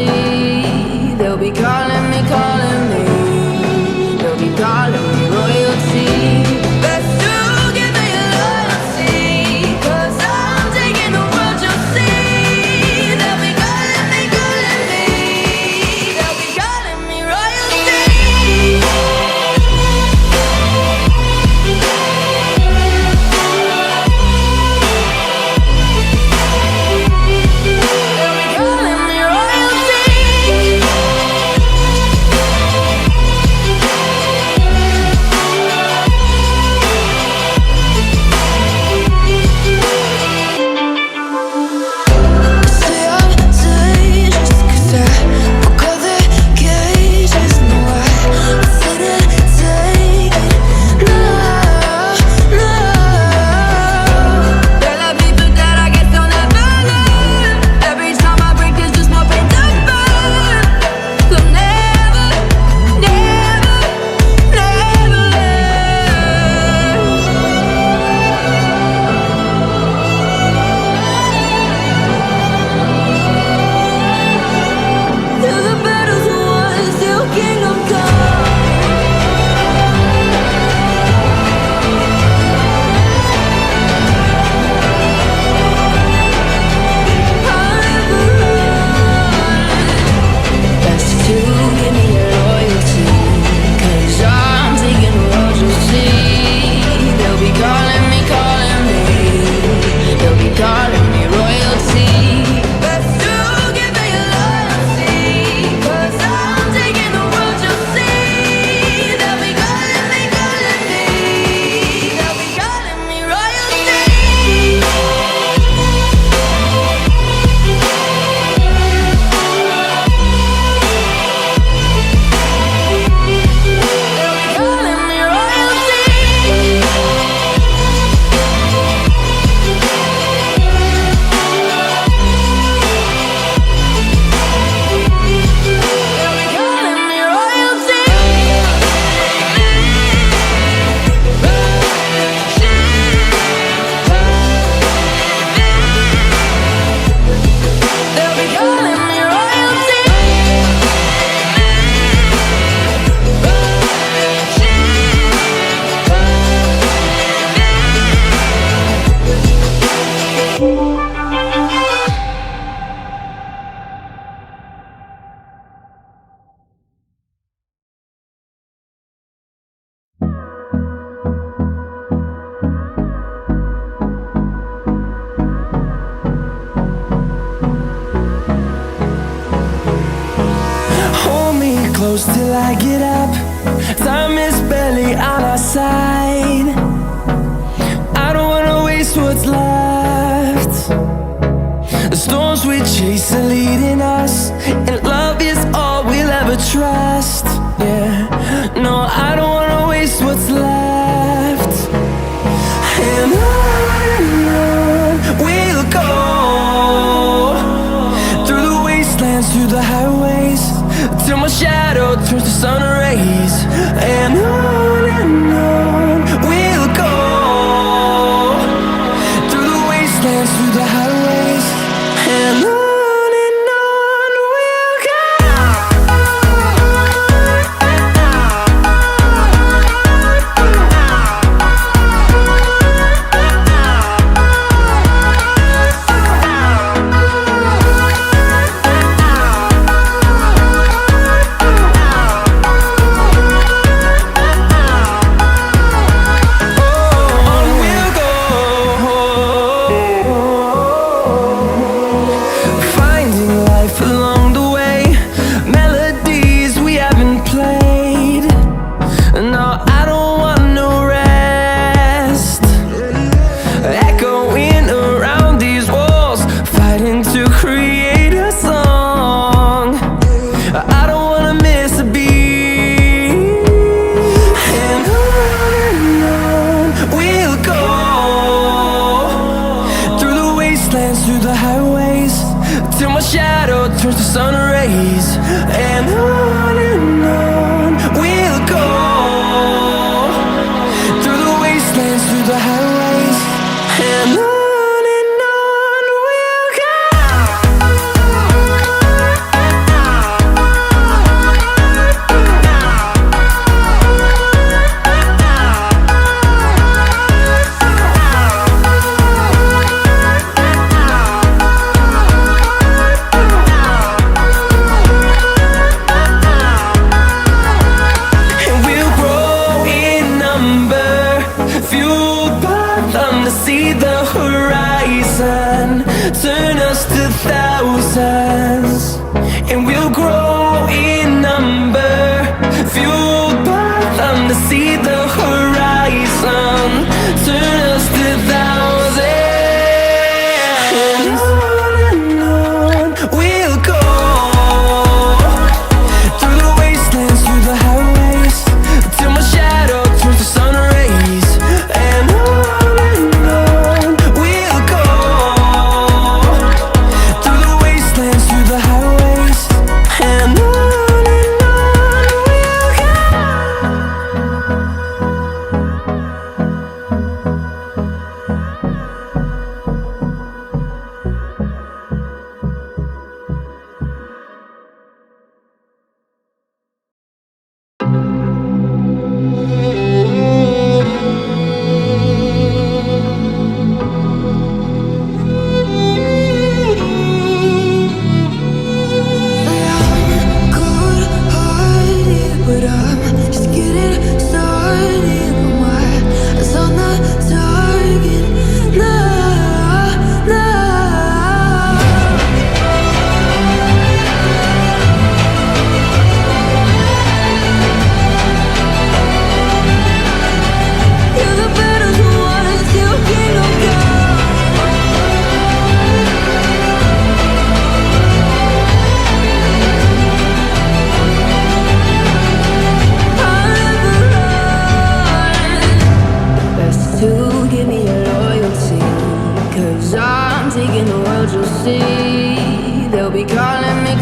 royalty. They'll be calling me, calling me. They'll be calling me royalty. Best to give me your loyalty, 'cause I'm taking the world, you'll see. They'll be calling me, calling me. They'll be calling me royalty. Close till I get up. Time is barely on our side. I don't wanna waste what's left. The storms we chase are leading us, and love is all we'll ever trust. Yeah, no, I don't wanna waste what's left. And on we'll go, through the wastelands, through the highways, till my shadow turns to sun rays. And on we'll go, through the wastelands, through the highways. And on we'll go.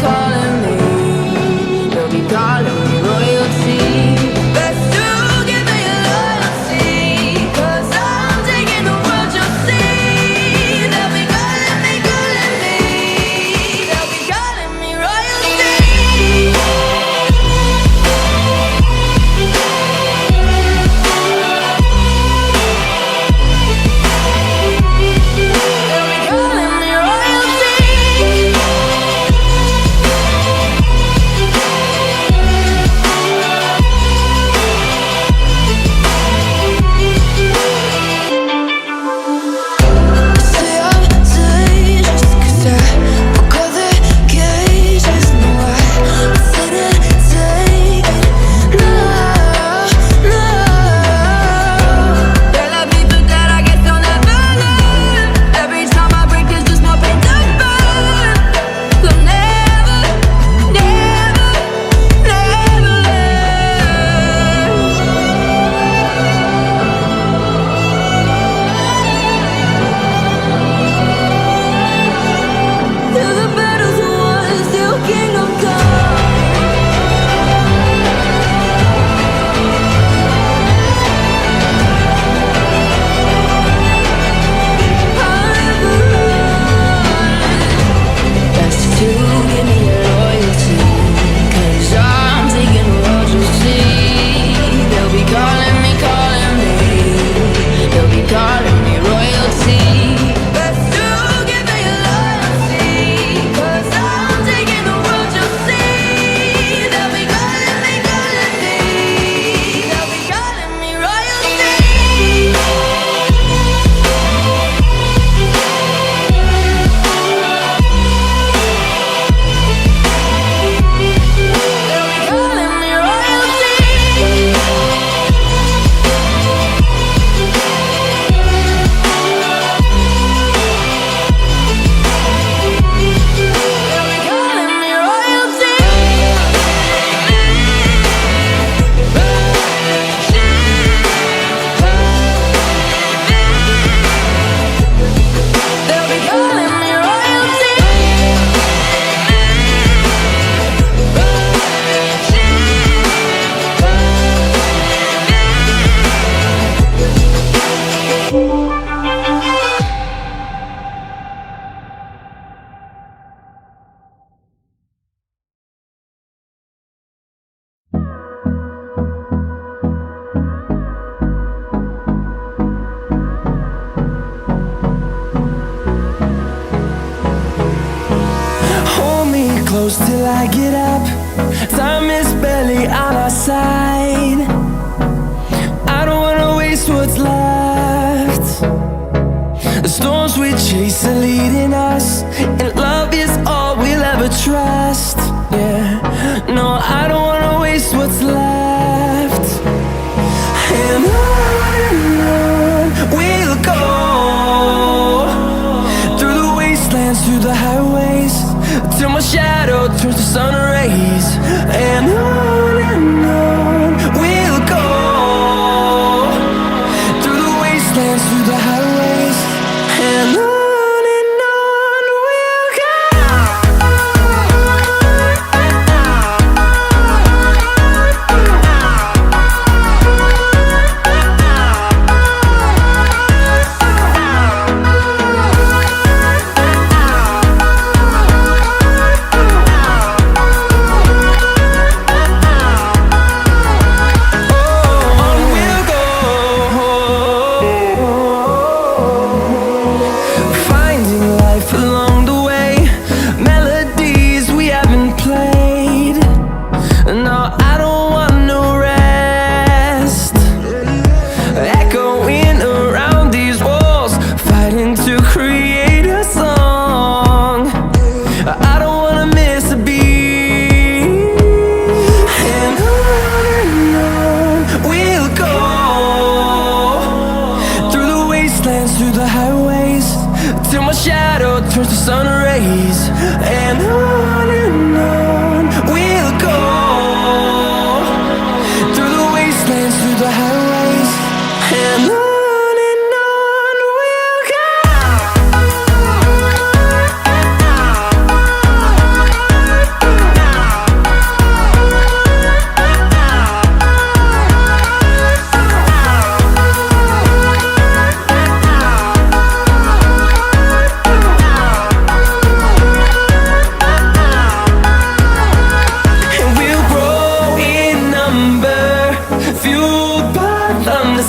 calling me. They'll be calling me royalty. Best to give me your loyalty, 'cause I'm taking the world, you'll see. They'll be calling me, calling me. They'll be calling me royalty. Till I get up, time is barely on our side. I don't wanna waste what's left. The storms we chase are leading us, and love is all we'll ever trust. Yeah, no, I don't wanna waste what's left. And on we'll go, through the wastelands, through the highways, till my shadow turns to sun rays. And on we'll go, through the wastelands, through the highways. And on we'll go. Turns to sun rays. And on we'll go, through the wastelands, through the highways. And on we'll go.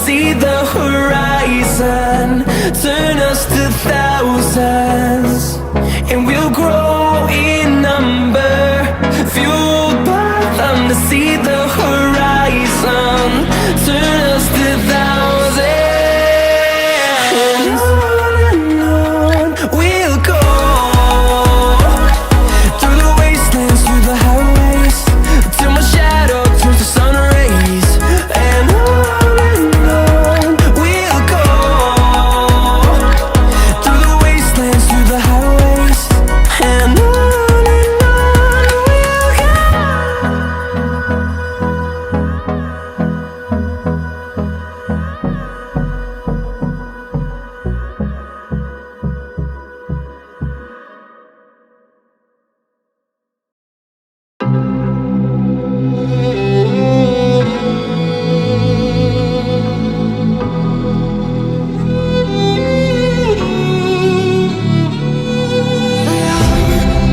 see the horizon, turn us to thousands, and we'll grow in number, fueled by them to see the horizon, turn us to thousands. And on we'll go, through the wastelands, through the highways, till my shadow turns to sun rays. And on we'll go, through the wastelands, through the highways. And on we'll go.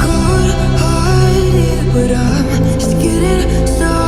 Cold-hearted, but I'm just getting started.